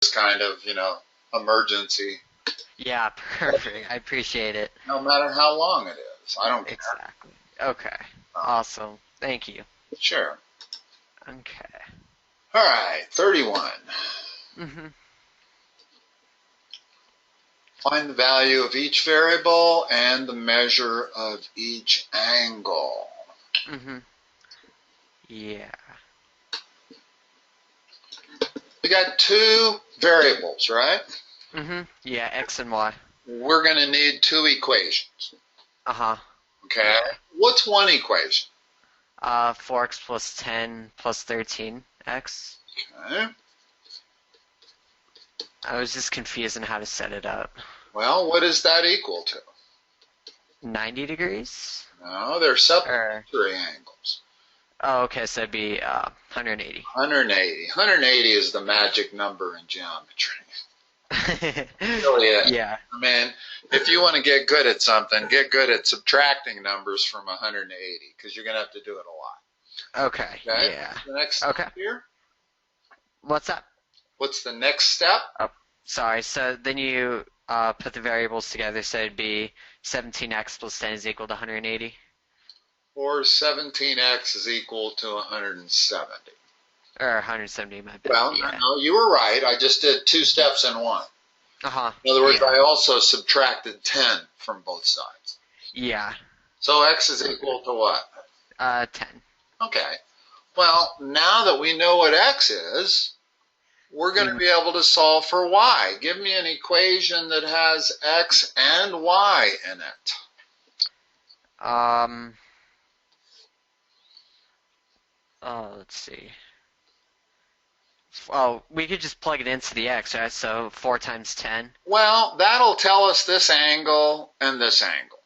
this kind of, emergency. Yeah, perfect. I appreciate it. No matter how long it is. I don't care. Exactly. Okay. Awesome. Thank you. Sure. Okay. All right, 31. Mm-hmm. Find the value of each variable and the measure of each angle. Mm-hmm. Yeah. We got two variables, right? Mm-hmm. Yeah, X and Y. We're going to need two equations. Uh-huh. Okay. Yeah. What's one equation? 4x plus 10 plus 13x. Okay. I was just confused on how to set it up. Well, what is that equal to? 90 degrees? No, they're supplementary angles. Oh, okay, so it'd be 180. 180. 180 is the magic number in geometry. Really is. Yeah. I mean, if you want to get good at something, get good at subtracting numbers from 180 because you're going to have to do it a lot. Okay. Okay? Yeah. The next step here? What's that? What's the next step? Oh, sorry. So then you put the variables together, so it'd be 17x plus 10 is equal to 180. Or 17x is equal to 170. Or 170, my bad. Well, yeah. no, you were right. I just did two steps in one. Uh-huh. In other words, yeah. I also subtracted 10 from both sides. Yeah. So x is equal to what? 10. Okay. Well, now that we know what x is, we're going to be able to solve for y. Give me an equation that has x and y in it. Let's see. Oh, we could just plug it into the x, right? So 4 times 10. Well, that'll tell us this angle and this angle.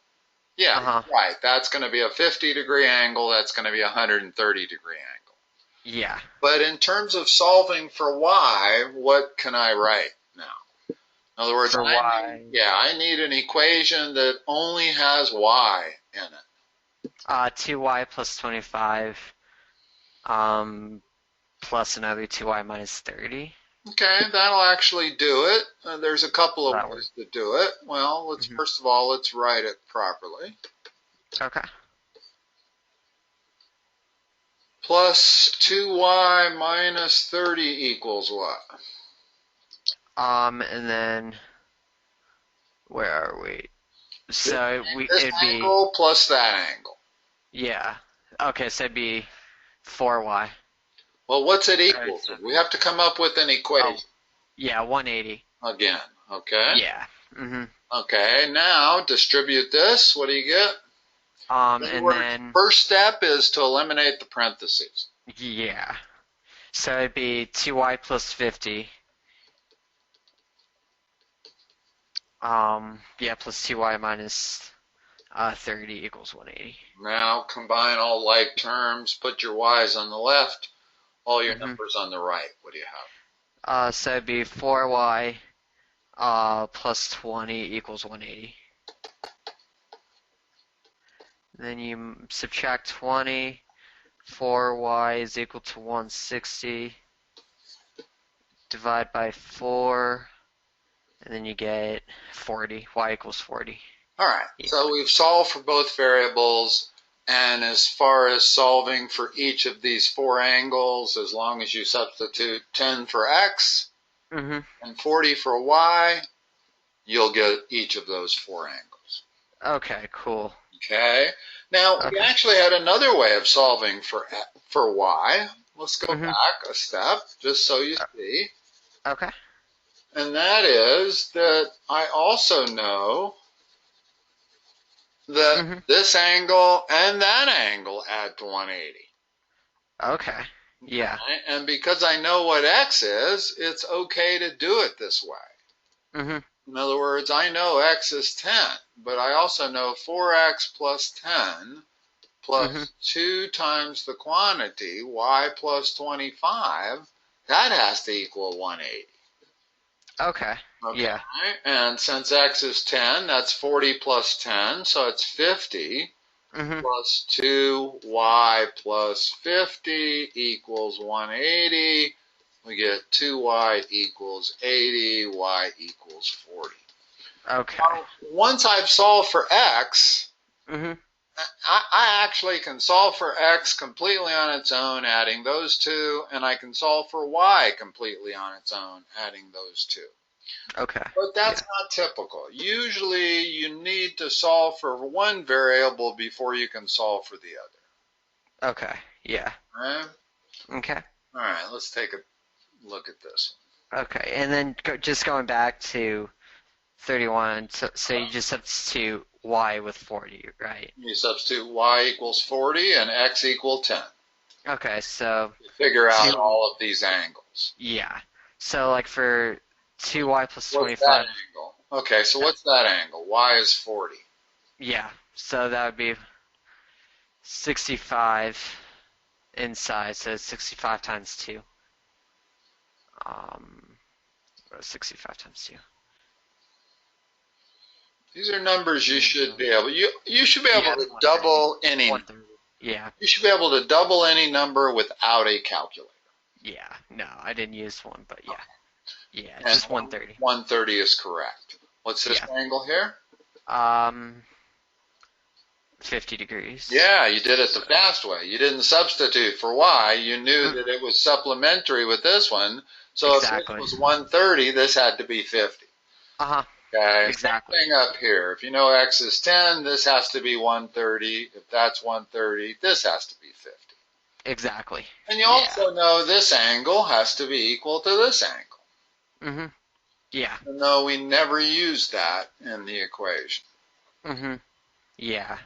Yeah, Uh-huh. right. That's going to be a 50-degree angle. That's going to be a 130-degree angle. Yeah. But in terms of solving for y, what can I write now? In other words, I need an equation that only has y in it. 2y plus 25 plus another 2y minus 30. Okay, that'll actually do it. There's a couple of ways to do it. Well, let's first of all, let's write it properly. Okay. Plus 2y minus 30 equals what? And then where are we? So this angle plus that angle. Yeah. Okay, so it'd be 4y. Well, what's it equal to? We have to come up with an equation. Oh, yeah, 180. Again, okay? Yeah. Mm-hmm. Okay, now distribute this. What do you get? And then first step is to eliminate the parentheses. Yeah. So it'd be 2y plus 50. Yeah, plus 2y minus 30 equals 180. Now combine all like terms, put your y's on the left, all your numbers on the right. What do you have? So it'd be 4y plus 20 equals 180. Then you subtract 20. 4y is equal to 160. Divide by 4. And then you get 40. Y equals 40. All right. Yeah. So we've solved for both variables. And as far as solving for each of these four angles, as long as you substitute 10 for x and 40 for y, you'll get each of those four angles. Okay, cool. Okay. Now, we actually had another way of solving for y. Let's go back a step, just so you see. Okay. And that is that I also know that this angle and that angle add to 180. Okay. Yeah. Okay? And because I know what x is, it's okay to do it this way. In other words, I know x is 10, but I also know 4x plus 10 plus 2 times the quantity, y plus 25, that has to equal 180. Okay. Yeah. And since x is 10, that's 40 plus 10, so it's 50 plus 2y plus 50 equals 180. we get 2y equals 80, y equals 40. Okay. Now, once I've solved for x, I actually can solve for x completely on its own, adding those two, and I can solve for y completely on its own, adding those two. Okay. But that's not typical. Usually you need to solve for one variable before you can solve for the other. Okay. Yeah. Right? Okay. All right, let's take a look at this one. Okay, and then just going back to 31, so you just substitute y with 40, right? You substitute y equals 40 and x equal 10. Okay, so you figure out all of these angles. Yeah. So like for 2y plus 25. What's that angle? Okay, so what's that angle? Y is 40. Yeah, so that would be 65 inside, so it's 65 times 2. 65 times 2. These are numbers you should be able. You should be able to double any. Yeah. You should be able to double any number without a calculator. Yeah. No, I didn't use one, but yeah. Yeah, and just 130. 130 is correct. What's this angle here? 50 degrees. Yeah, you did it the fast way. You didn't substitute for y. You knew that it was supplementary with this one. So if it was 130, this had to be 50. Okay. Exactly. Same thing up here. If you know x is 10, this has to be 130. If that's 130, this has to be 50. Exactly. And you also know this angle has to be equal to this angle. Yeah. Even though we never use that in the equation. Yeah.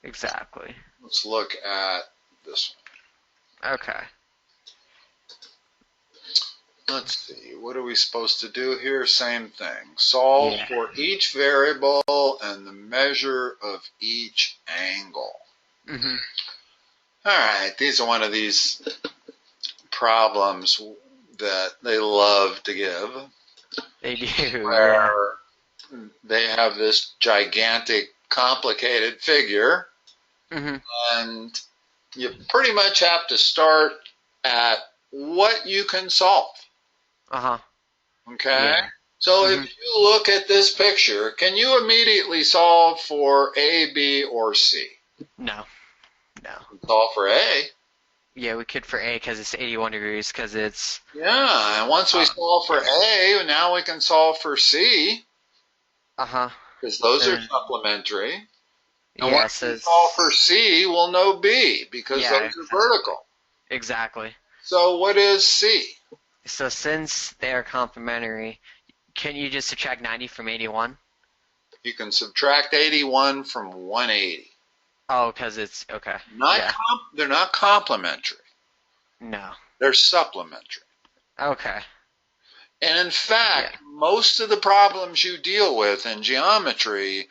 Exactly. Let's look at this one. Okay. Let's see. What are we supposed to do here? Same thing. Solve for each variable and the measure of each angle. All right. These are one of these problems that they love to give. They do. Where they have this gigantic, complicated figure. And you pretty much have to start at what you can solve. Okay? Yeah. So if you look at this picture, can you immediately solve for A, B, or C? No. Solve for A. Yeah, we could for A because it's 81 degrees because it's... Yeah, and once we solve for A, now we can solve for C. Because those are supplementary. And once we solve for C, we'll know B because those are vertical. Exactly. So what is C? So since they are complementary, can you just subtract 90 from 81? You can subtract 81 from 180. Oh, because it's, okay. They're not complementary. No. They're supplementary. Okay. And in fact, most of the problems you deal with in geometry,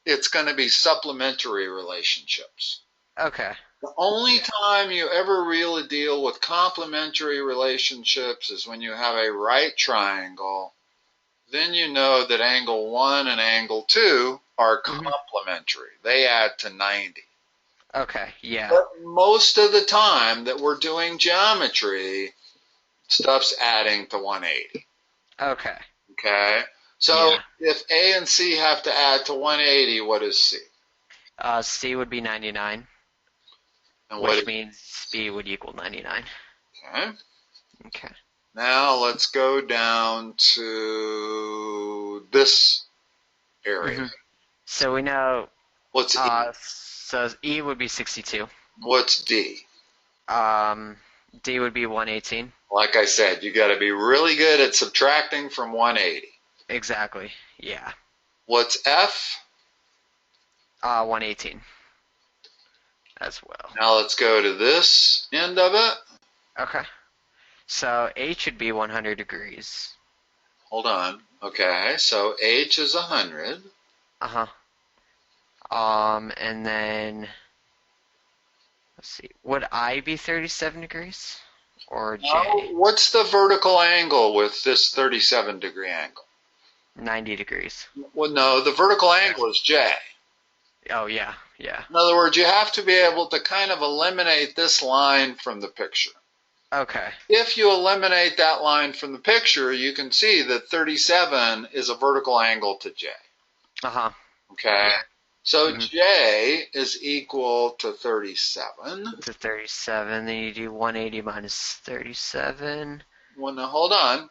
it's going to be supplementary relationships. Okay. The only time you ever really deal with complementary relationships is when you have a right triangle. Then you know that angle 1 and angle 2 are complementary. They add to 90. Okay, yeah. But most of the time that we're doing geometry, stuff's adding to 180. Okay. Okay? So if A and C have to add to 180, what is C? C would be 99. And which means B would equal 99. Okay. Now let's go down to this area. So we know... What's E? So E would be 62. What's D? D would be 118. Like I said, you got to be really good at subtracting from 180. Exactly, yeah. What's F? 118 as well. Now let's go to this end of it. Okay. So H would be 100 degrees. Hold on. Okay, so H is 100. And then, let's see, would I be 37 degrees? Or J? What's the vertical angle with this 37 degree angle? 90 degrees. Well, no, the vertical angle is J. Oh, yeah. In other words, you have to be able to kind of eliminate this line from the picture. Okay. If you eliminate that line from the picture, you can see that 37 is a vertical angle to J. Uh-huh. Okay? So J is equal to 37. To 37, then you do 180 minus 37. Well, now hold on.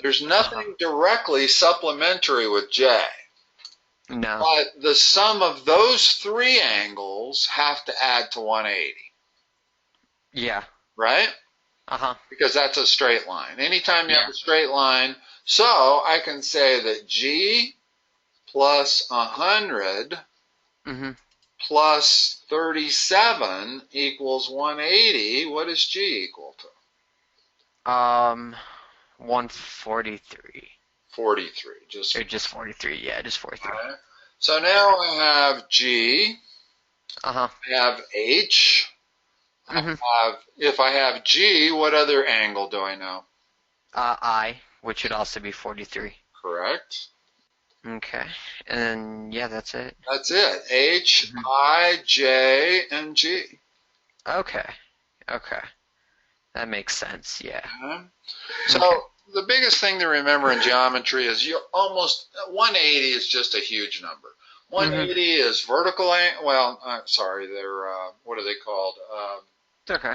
There's nothing directly supplementary with J. No. But the sum of those three angles have to add to 180. Yeah. Right? Uh-huh. Because that's a straight line. Anytime you have a straight line, so I can say that G plus 100 plus 37 equals 180. What does G equal to? 143. 43. Just 43. Yeah, just 43. Right. So now I have G. I have H. If I have G, what other angle do I know? I, which would also be 43. Correct. Okay. And then, yeah, that's it. That's it. H, I, J, and G. Okay. That makes sense, yeah. So the biggest thing to remember in geometry is 180 is just a huge number. 180 is vertical angle. Well, sorry, they're, what are they called? It's okay.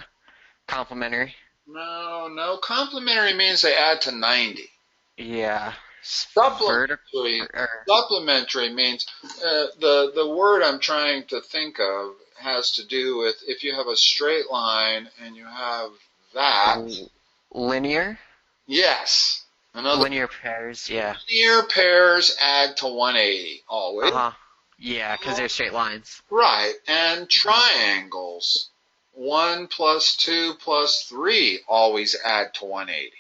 Complementary. No. Complementary means they add to 90. Yeah. Supplementary means the word I'm trying to think of has to do with if you have a straight line and you have that. Linear? Yes. Linear pairs, yeah. Linear pairs add to 180 always. Yeah, because they're straight lines. Right. And triangles, 1 plus 2 plus 3 always add to 180.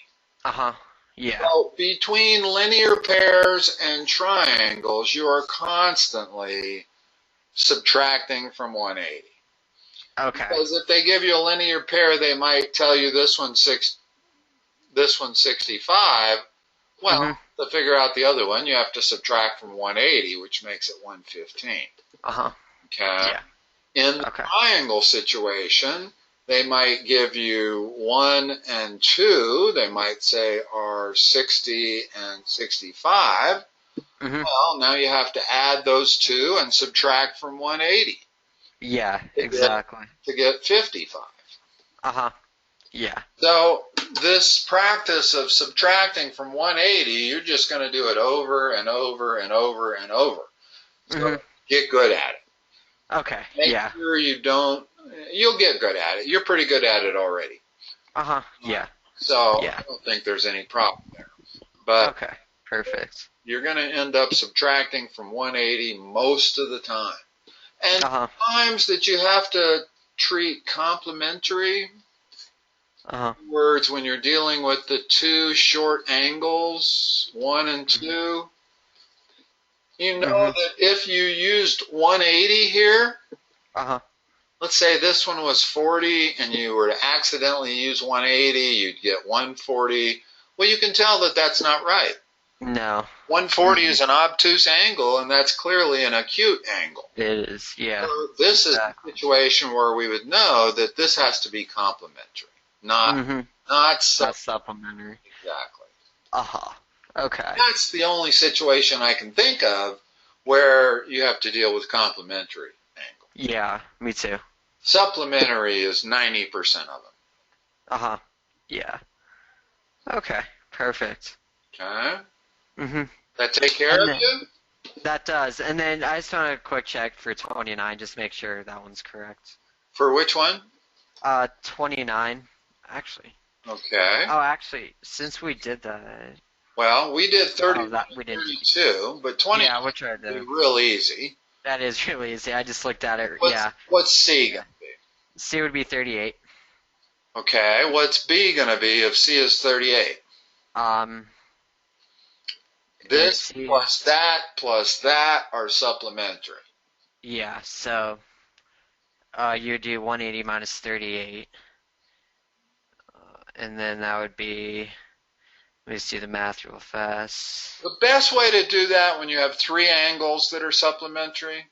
Yeah. So between linear pairs and triangles, you are constantly subtracting from 180. Okay. Because if they give you a linear pair, they might tell you this one's 65. Well, to figure out the other one, you have to subtract from 180, which makes it 115. Okay. Yeah. In the triangle situation, they might give you 1 and 2. They might say are 60 and 65. Well, now you have to add those two and subtract from 180. Yeah, exactly. To get 55. Yeah. So this practice of subtracting from 180, you're just going to do it over and over and over and over. So get good at it. Okay. Make sure you'll get good at it. You're pretty good at it already. Yeah. So I don't think there's any problem there. But okay. Perfect. You're going to end up subtracting from 180 most of the time. And times that you have to treat complementary, in other words, when you're dealing with the two short angles, 1 and 2, you know that if you used 180 here, let's say this one was 40 and you were to accidentally use 180, you'd get 140. Well, you can tell that that's not right. No. 140 is an obtuse angle, and that's clearly an acute angle. It is, yeah. So this is a situation where we would know that this has to be complementary, not supplementary. Exactly. Okay. That's the only situation I can think of where you have to deal with complementary angles. Yeah, me too. Supplementary is 90% of them. Yeah. Okay, perfect. Okay. That take care of you? That does. And then I just want a quick check for 29, just make sure that one's correct. For which one? 29, actually. Okay. Oh, actually, since we did that. Well, we did 30, 32, but 20 which are the real easy. That is really easy. I just looked at it. What's C going to be? C would be 38. Okay. What's B going to be if C is 38? This plus that are supplementary. Yeah, so you do 180 minus 38. And then that would be, let me just do the math real fast. The best way to do that when you have three angles that are supplementary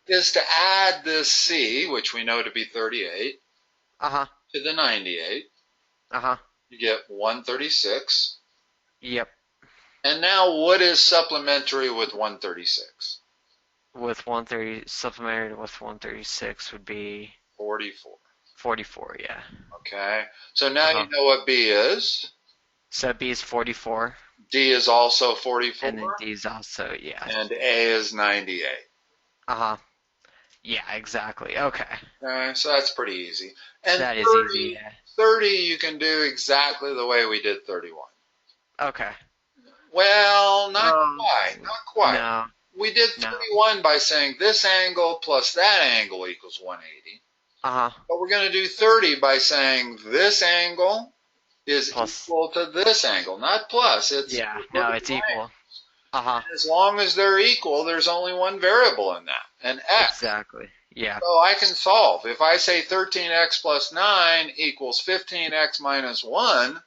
is to add this C, which we know to be 38, to the 98. Uh-huh. You get 136. Yep. And now what is supplementary with 136? With 130, supplementary with 136 would be 44. 44, yeah. Okay. So now you know what B is. So B is 44. D is also 44. And then D is also, yeah. And A is 98. Uh-huh. Yeah, exactly. Okay. Okay, so that's pretty easy. And That 30, is easy, yeah. 30 you can do exactly the way we did 31. Okay. Well, not quite. Not quite. No. We did 31 by saying this angle plus that angle equals 180. Uh-huh. But we're going to do 30 by saying this angle is equal to this angle. Not plus. It's it's equal. Uh-huh. As long as they're equal, there's only one variable in that, an x. Exactly. Yeah. So I can solve. If I say 13x plus 9 equals 15x minus 1,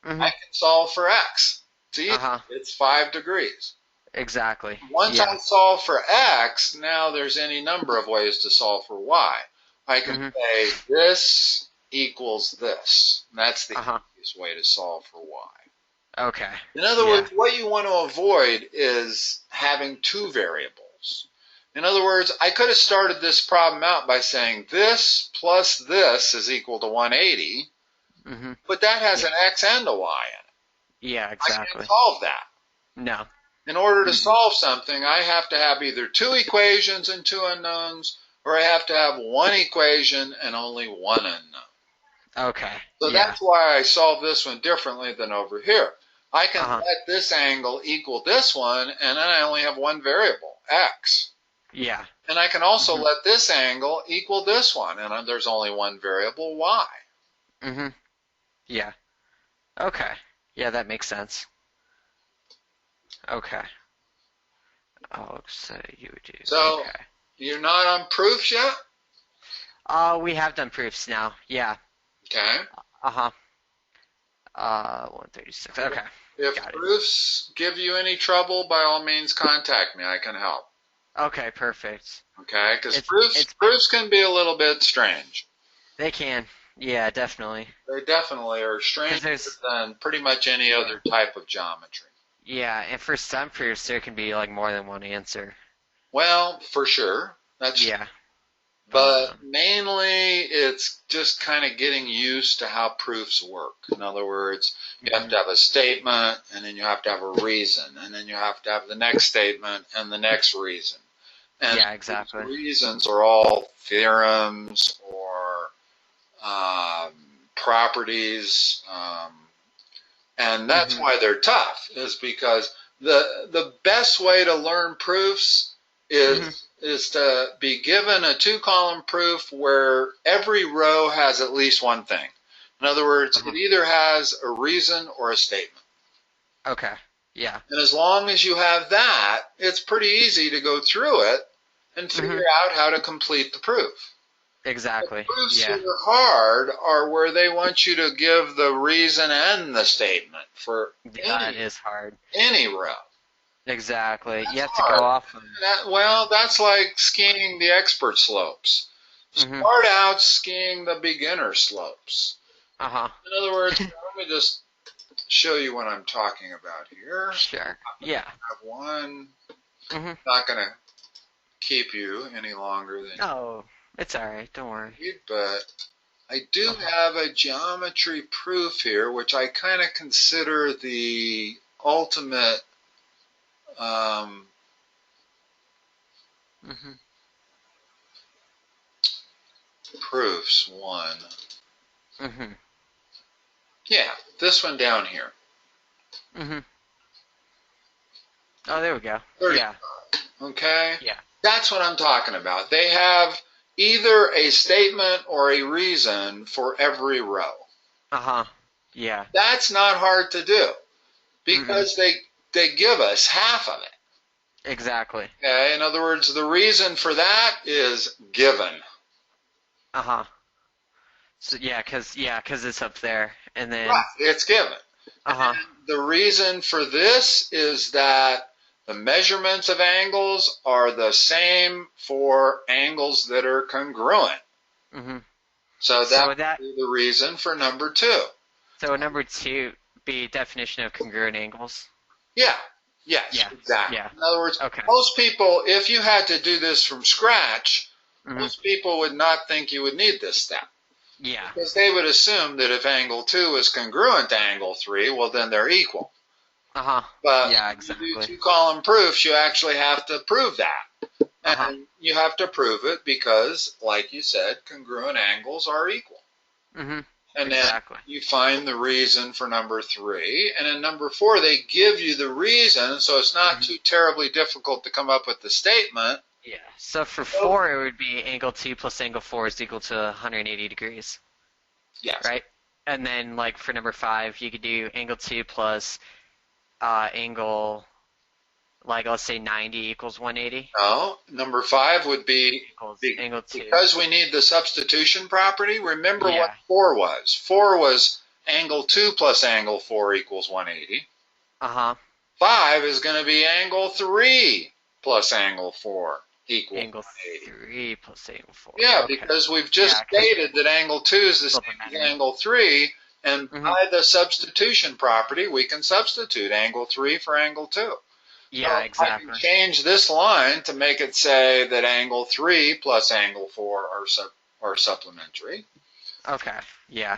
I can solve for x. It's easy. It's 5 degrees. Exactly. Once I solve for x, now there's any number of ways to solve for y. I can say this equals this. And that's the easiest way to solve for y. Okay. In other words, what you want to avoid is having two variables. In other words, I could have started this problem out by saying this plus this is equal to 180, but that has an x and a y in it. Yeah, exactly. I can't solve that. No. In order to solve something, I have to have either two equations and two unknowns, or I have to have one equation and only one unknown. Okay. So that's why I solve this one differently than over here. I can let this angle equal this one, and then I only have one variable, x. Yeah. And I can also let this angle equal this one, and there's only one variable, y. Yeah. Okay. Yeah, that makes sense. Okay. Oh, so you would do. So, you're not on proofs yet? We have done proofs now. Yeah. Okay. 136. Okay. If proofs give you any trouble, by all means contact me. I can help. Okay, perfect. Okay, because proofs can be a little bit strange. They can. Yeah, definitely. They definitely are stranger than pretty much any other type of geometry. Yeah, and for some proofs, there can be like more than one answer. Well, for sure. That's true. But mainly, it's just kind of getting used to how proofs work. In other words, you have to have a statement, and then you have to have a reason, and then you have to have the next statement and the next reason. And exactly. Reasons are all theorems or properties, and that's why they're tough. Is because the best way to learn proofs is to be given a two-column proof where every row has at least one thing. In other words, it either has a reason or a statement. Okay. Yeah. And as long as you have that, it's pretty easy to go through it and figure out how to complete the proof. Exactly. The proofs that are hard are where they want you to give the reason and the statement for it is hard. Any row. Exactly. That's you have hard. To go off. That's like skiing the expert slopes. Start out skiing the beginner slopes. In other words, let me just show you what I'm talking about here. Sure. Yeah. I have one. Not going to keep you any longer than. Oh, it's all right. Don't worry. But I do have a geometry proof here, which I kind of consider the ultimate. Proofs one. Yeah, this one down here. Oh, there we go. 35. Yeah. Okay? Yeah. That's what I'm talking about. They have either a statement or a reason for every row. Yeah. That's not hard to do because they give us half of it. Exactly. Okay? In other words, the reason for that is given. So because it's up there, and then it's given. And the reason for this is that the measurements of angles are the same for angles that are congruent. So that would be the reason for number 2. So would number 2 be definition of congruent angles? Yeah. Yes, Yeah. exactly. Yeah. In other words, Okay. most people, if you had to do this from scratch, most people would not think you would need this step. Yeah. Because they would assume that if angle 2 is congruent to angle 3, well, then they're equal. But yeah, when exactly. you do two-column proofs, you actually have to prove that. And you have to prove it because, like you said, congruent angles are equal. And exactly. then you find the reason for number 3. And in number 4, they give you the reason, so it's not too terribly difficult to come up with the statement. Yeah. So for 4, it would be angle 2 plus angle 4 is equal to 180 degrees. Yes. Right? And then, like, for number 5, you could do angle 2 plus angle, like, let's say 90 equals 180. No, number 5 would be angle 2. Because we need the substitution property. Remember what 4 was. 4 was angle 2 plus angle 4 equals 180. 5 is going to be angle 3 plus angle 4 equals angle 180. 3 plus angle 4. Yeah, okay. Because we've just stated that angle 2 is the same as angle 3, and by the substitution property, we can substitute angle 3 for angle 2. Yeah, so exactly. I can change this line to make it say that angle 3 plus angle 4 are supplementary. Okay, yeah.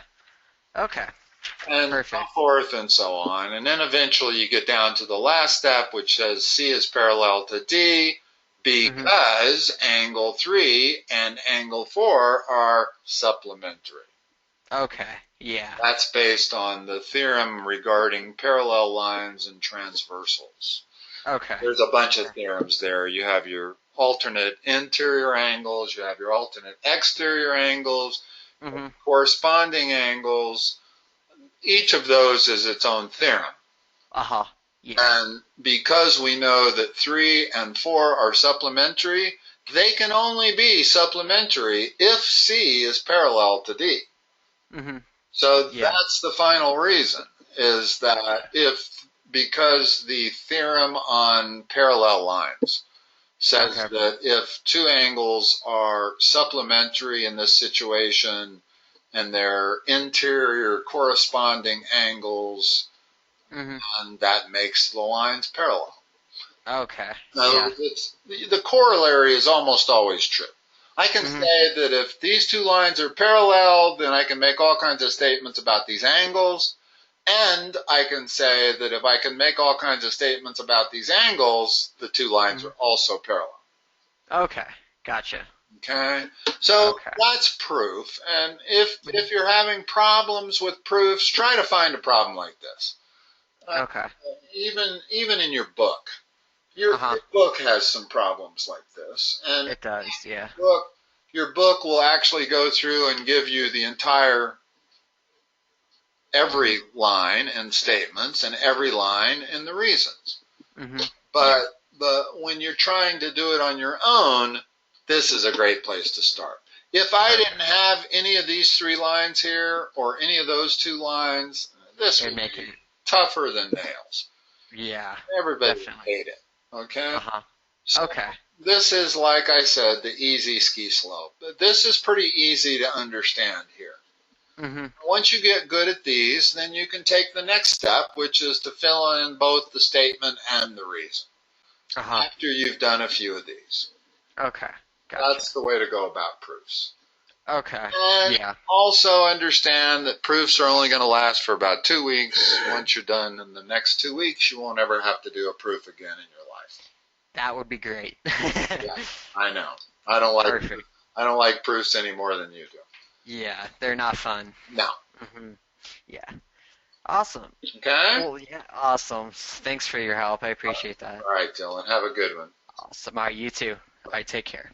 Okay. And perfect. so forth and so on. And then eventually you get down to the last step, which says C is parallel to D because angle 3 and angle 4 are supplementary. Okay, yeah. That's based on the theorem regarding parallel lines and transversals. Okay. There's a bunch of theorems there. You have your alternate interior angles, you have your alternate exterior angles, corresponding angles. Each of those is its own theorem. Yeah. And because we know that 3 and 4 are supplementary, they can only be supplementary if C is parallel to D. So that's the final reason, is that because the theorem on parallel lines says that if two angles are supplementary in this situation and they're interior corresponding angles, and that makes the lines parallel. Okay. Now, the corollary is almost always true. I can say that if these two lines are parallel, then I can make all kinds of statements about these angles. And I can say that if I can make all kinds of statements about these angles, the two lines are also parallel. Okay, gotcha. Okay, so that's proof. And if you're having problems with proofs, try to find a problem like this. Even in your book. Your book has some problems like this. And it does, yeah. Your book will actually go through and give you the every line and statements and every line and the reasons. But when you're trying to do it on your own, this is a great place to start. If I didn't have any of these 3 lines here or any of those 2 lines, this would be tougher than nails. Yeah. Everybody would hate it. Okay? So okay. This is, like I said, the easy ski slope. But this is pretty easy to understand here. Once you get good at these, then you can take the next step, which is to fill in both the statement and the reason. After you've done a few of these. Okay. Gotcha. That's the way to go about proofs. Okay. And also understand that proofs are only going to last for about 2 weeks. Once you're done in the next 2 weeks, you won't ever have to do a proof again in your life. That would be great. Yeah, I know. I don't like proofs any more than you do. Yeah, they're not fun. No. Yeah. Awesome. Okay? Well, yeah, awesome. Thanks for your help. I appreciate that. All right, Dylan. Have a good one. Awesome. All right, you too. All right, take care.